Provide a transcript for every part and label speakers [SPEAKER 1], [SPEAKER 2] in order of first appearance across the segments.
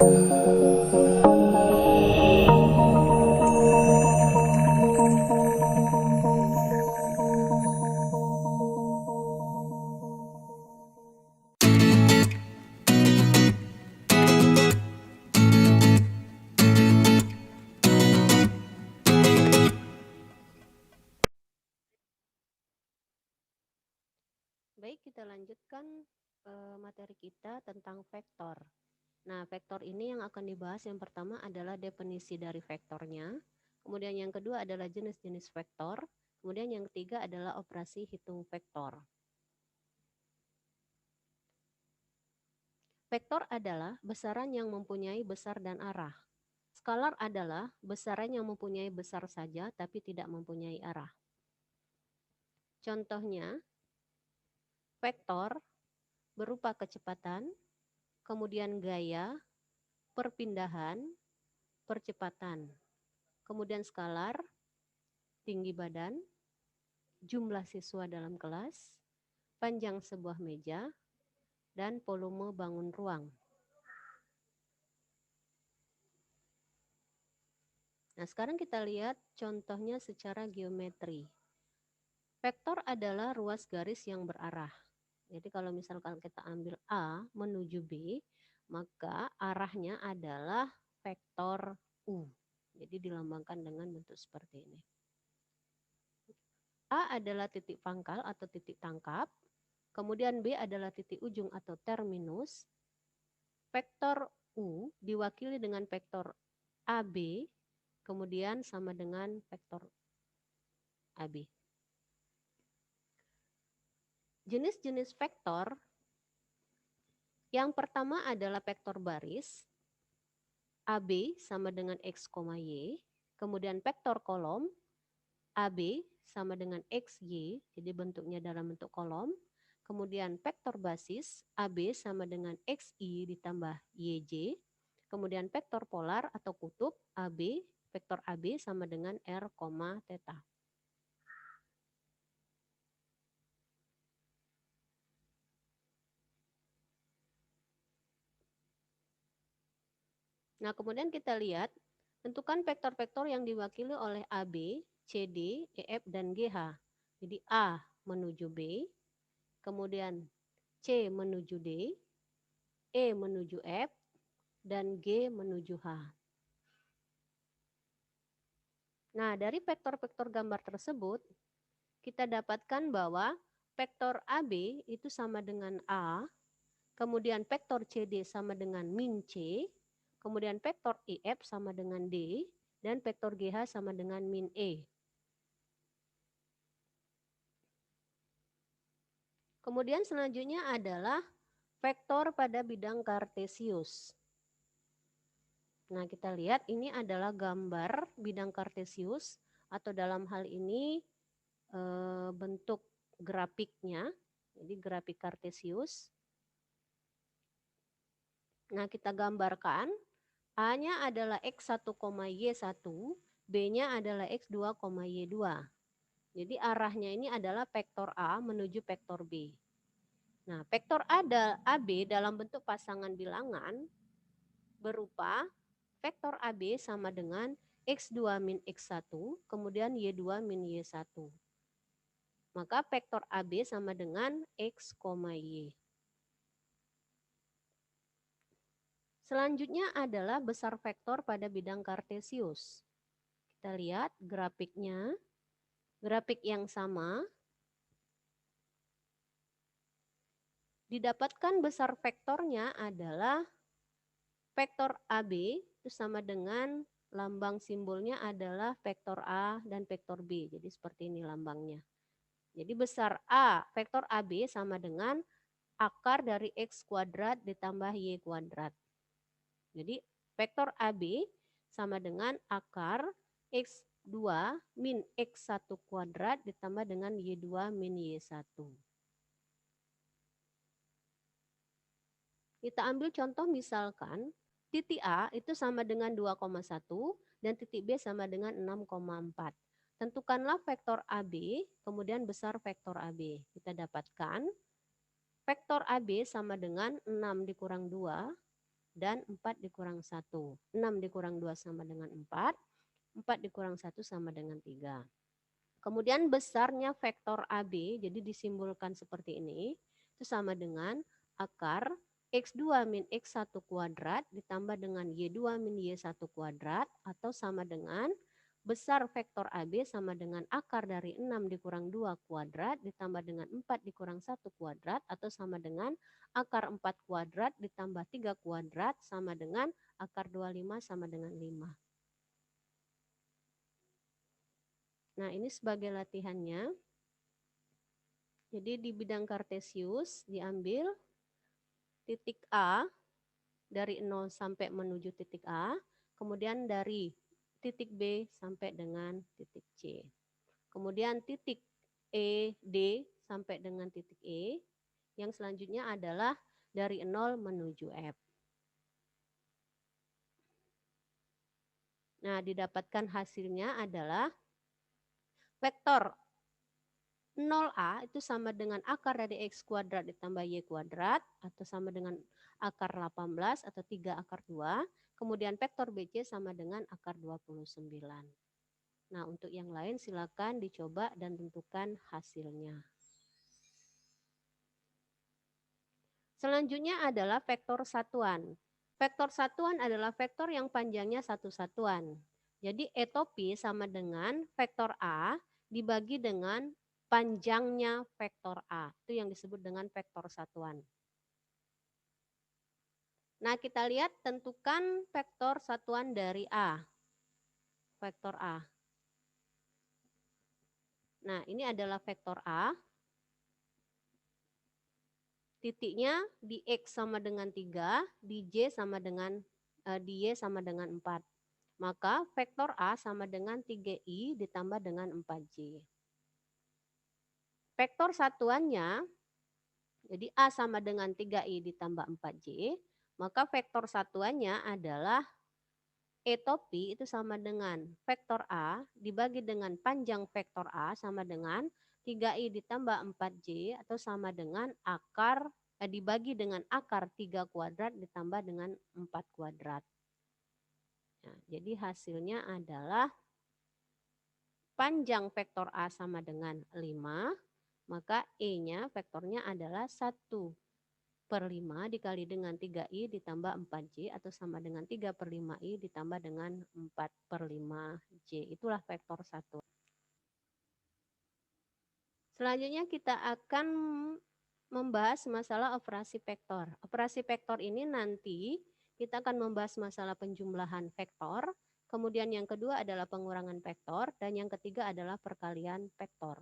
[SPEAKER 1] Baik, kita lanjutkan materi kita tentang vektor. Nah, vektor ini yang akan dibahas yang pertama adalah definisi dari vektornya. Kemudian yang kedua adalah jenis-jenis vektor. Kemudian yang ketiga adalah operasi hitung vektor. Vektor adalah besaran yang mempunyai besar dan arah. Skalar adalah besaran yang mempunyai besar saja tapi tidak mempunyai arah. Contohnya, vektor berupa kecepatan, kemudian gaya, perpindahan, percepatan. Kemudian skalar, tinggi badan, jumlah siswa dalam kelas, panjang sebuah meja, dan volume bangun ruang. Nah, sekarang kita lihat contohnya secara geometri. Vektor adalah ruas garis yang berarah. Jadi kalau misalkan kita ambil A menuju B, maka arahnya adalah vektor U. Jadi dilambangkan dengan bentuk seperti ini. A adalah titik pangkal atau titik tangkap, kemudian B adalah titik ujung atau terminus. Vektor U diwakili dengan vektor AB, kemudian sama dengan vektor AB. Jenis-jenis vektor, yang pertama adalah vektor baris, AB sama dengan X, Y, kemudian vektor kolom, AB sama dengan XY, jadi bentuknya dalam bentuk kolom, kemudian vektor basis, AB sama dengan XY ditambah YJ, kemudian vektor polar atau kutub, AB, vektor AB sama dengan R, theta. Nah, kemudian kita lihat, tentukan vektor-vektor yang diwakili oleh AB, CD, EF, dan GH. Jadi A menuju B, kemudian C menuju D, E menuju F, dan G menuju H. Nah, dari vektor-vektor gambar tersebut, kita dapatkan bahwa vektor AB itu sama dengan A, kemudian vektor CD sama dengan min C, kemudian vektor EF sama dengan D, dan vektor GH sama dengan min E. Kemudian selanjutnya adalah vektor pada bidang kartesius. Nah, kita lihat ini adalah gambar bidang kartesius atau dalam hal ini bentuk grafiknya, jadi grafik kartesius. Nah, kita gambarkan A-nya adalah X1, Y1, B-nya adalah X2, Y2. Jadi arahnya ini adalah vektor A menuju vektor B. Nah, vektor AB dalam bentuk pasangan bilangan berupa vektor AB sama dengan X2 min X1, kemudian Y2 min Y1. Maka vektor AB sama dengan X, Y. Selanjutnya adalah besar vektor pada bidang kartesius. Kita lihat grafiknya. Grafik yang sama. Didapatkan besar vektornya adalah vektor AB itu sama dengan lambang simbolnya adalah vektor A dan vektor B. Jadi seperti ini lambangnya. Jadi besar A, vektor AB sama dengan akar dari X kuadrat ditambah Y kuadrat. Jadi vektor AB sama dengan akar X2 min X1 kuadrat ditambah dengan Y2 min Y1. Kita ambil contoh misalkan titik A itu sama dengan 2,1 dan titik B sama dengan 6,4. Tentukanlah vektor AB, kemudian besar vektor AB. Kita dapatkan vektor AB sama dengan 6 dikurang 2 dan 4 dikurang 1. 6 dikurang 2 sama dengan 4, 4 dikurang 1 sama dengan 3. Kemudian besarnya vektor AB, jadi disimbolkan seperti ini, itu sama dengan akar X2 min X1 kuadrat ditambah dengan Y2 min Y1 kuadrat, atau sama dengan besar vektor AB sama dengan akar dari 6 dikurang 2 kuadrat ditambah dengan 4 dikurang 1 kuadrat, atau sama dengan akar 4 kuadrat ditambah 3 kuadrat sama dengan akar 25 sama dengan 5. Nah, ini sebagai latihannya. Jadi di bidang kartesius diambil titik A dari 0 sampai menuju titik A, kemudian dari titik B sampai dengan titik C. Kemudian titik E, D sampai dengan titik E, yang selanjutnya adalah dari 0 menuju F. Nah, didapatkan hasilnya adalah vektor 0A itu sama dengan akar dari X kuadrat ditambah Y kuadrat, atau sama dengan akar 18 atau 3 akar 2. Kemudian vektor BC sama dengan akar 29. Nah, untuk yang lain silakan dicoba dan tentukan hasilnya. Selanjutnya adalah vektor satuan. Vektor satuan adalah vektor yang panjangnya satu satuan. Jadi etopi sama dengan vektor A dibagi dengan panjangnya vektor A. Itu yang disebut dengan vektor satuan. Nah, kita lihat tentukan vektor satuan dari A. Vektor A. Nah, ini adalah vektor A. Titiknya di X sama dengan 3, di Y sama dengan 4. Maka vektor A sama dengan 3I ditambah dengan 4J. Vektor satuannya, jadi A sama dengan 3I ditambah 4J, maka vektor satuannya adalah etopi itu sama dengan vektor A dibagi dengan panjang vektor A sama dengan 3I ditambah 4J, atau sama dengan akar dibagi dengan akar 3 kuadrat ditambah dengan 4 kuadrat. Nah, jadi hasilnya adalah panjang vektor A sama dengan 5, maka E-nya vektornya adalah 1/5 dikali dengan 3I ditambah 4J, atau sama dengan 3/5I ditambah dengan 4/5J. Itulah vektor 1. Selanjutnya kita akan membahas masalah operasi vektor. Operasi vektor ini nanti kita akan membahas masalah penjumlahan vektor, kemudian yang kedua adalah pengurangan vektor, dan yang ketiga adalah perkalian vektor.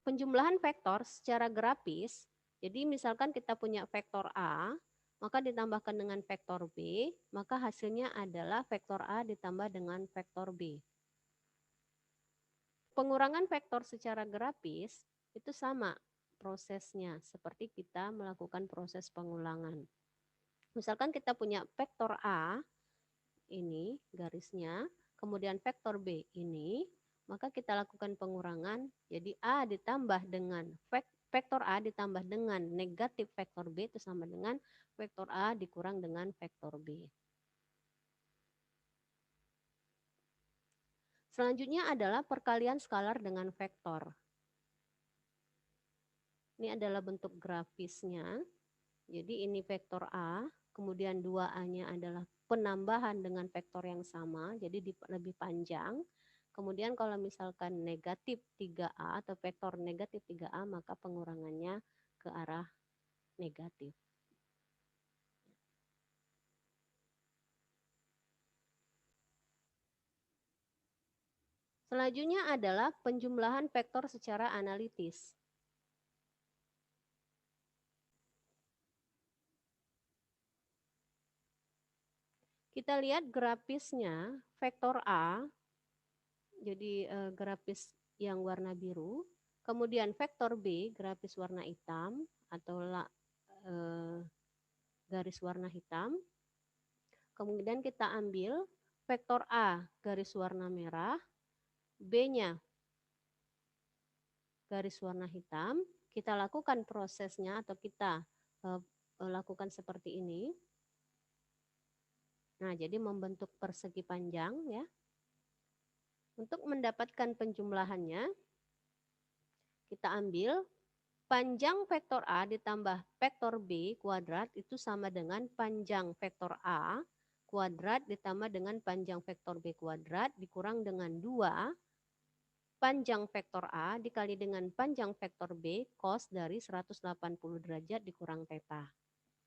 [SPEAKER 1] Penjumlahan vektor secara grafis, jadi misalkan kita punya vektor A, maka ditambahkan dengan vektor B, maka hasilnya adalah vektor A ditambah dengan vektor B. Pengurangan vektor secara grafis itu sama prosesnya seperti kita melakukan proses pengulangan. Misalkan kita punya vektor A, ini garisnya, kemudian vektor B ini, maka kita lakukan pengurangan, jadi A ditambah dengan vektor A ditambah dengan negatif vektor B itu sama dengan vektor A dikurang dengan vektor B. Selanjutnya adalah perkalian skalar dengan vektor. Ini adalah bentuk grafisnya. Jadi ini vektor A, kemudian 2A-nya adalah penambahan dengan vektor yang sama, jadi lebih panjang. Kemudian kalau misalkan negatif 3A atau vektor negatif 3A, maka pengurangannya ke arah negatif. Selanjutnya adalah penjumlahan vektor secara analitis. Kita lihat grafisnya, vektor A, jadi grafis yang warna biru, kemudian vektor B, grafis warna hitam atau garis warna hitam. Kemudian kita ambil vektor A, garis warna merah, B-nya garis warna hitam, kita lakukan prosesnya atau kita lakukan seperti ini. Nah, jadi membentuk persegi panjang ya. Untuk mendapatkan penjumlahannya, kita ambil panjang vektor A ditambah vektor B kuadrat itu sama dengan panjang vektor A kuadrat ditambah dengan panjang vektor B kuadrat dikurang dengan 2 panjang vektor A dikali dengan panjang vektor B cos dari 180 derajat dikurang theta.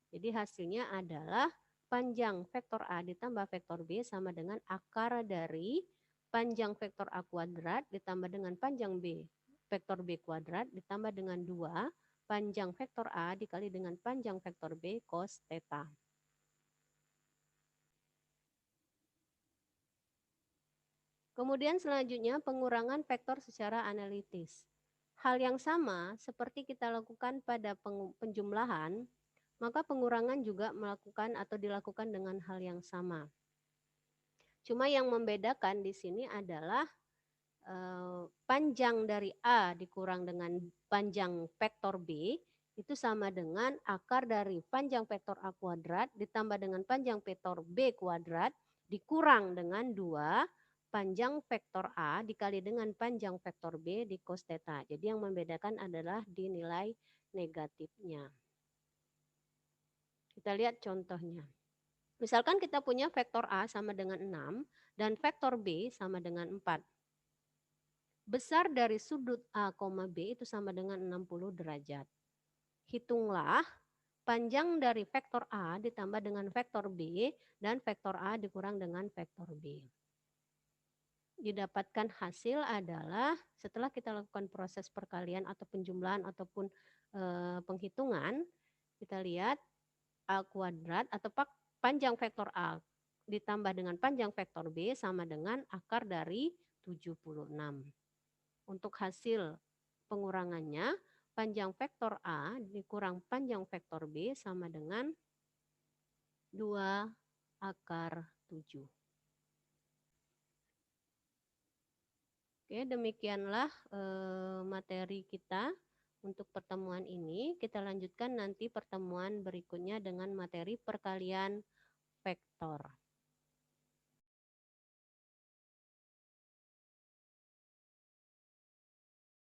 [SPEAKER 1] Jadi hasilnya adalah panjang vektor A ditambah vektor B sama dengan akar dari panjang vektor A kuadrat ditambah dengan panjang B vektor B kuadrat ditambah dengan 2 panjang vektor A dikali dengan panjang vektor B cos theta. Kemudian selanjutnya pengurangan vektor secara analitis. Hal yang sama seperti kita lakukan pada penjumlahan, maka pengurangan juga melakukan atau dilakukan dengan hal yang sama. Cuma yang membedakan di sini adalah panjang dari A dikurang dengan panjang vektor B itu sama dengan akar dari panjang vektor A kuadrat ditambah dengan panjang vektor B kuadrat dikurang dengan 2 panjang vektor A dikali dengan panjang vektor B di cos theta. Jadi yang membedakan adalah di nilai negatifnya. Kita lihat contohnya. Misalkan kita punya vektor A sama dengan 6 dan vektor B sama dengan 4. Besar dari sudut A, B itu sama dengan 60 derajat. Hitunglah panjang dari vektor A ditambah dengan vektor B dan vektor A dikurang dengan vektor B. Didapatkan hasil adalah setelah kita lakukan proses perkalian atau penjumlahan ataupun penghitungan, kita lihat A kuadrat atau panjang vektor A ditambah dengan panjang vektor B sama dengan akar dari 76. Untuk hasil pengurangannya, panjang vektor A dikurang panjang vektor B sama dengan 2 akar 7. Oke, demikianlah materi kita untuk pertemuan ini. Kita lanjutkan nanti pertemuan berikutnya dengan materi perkalian vektor.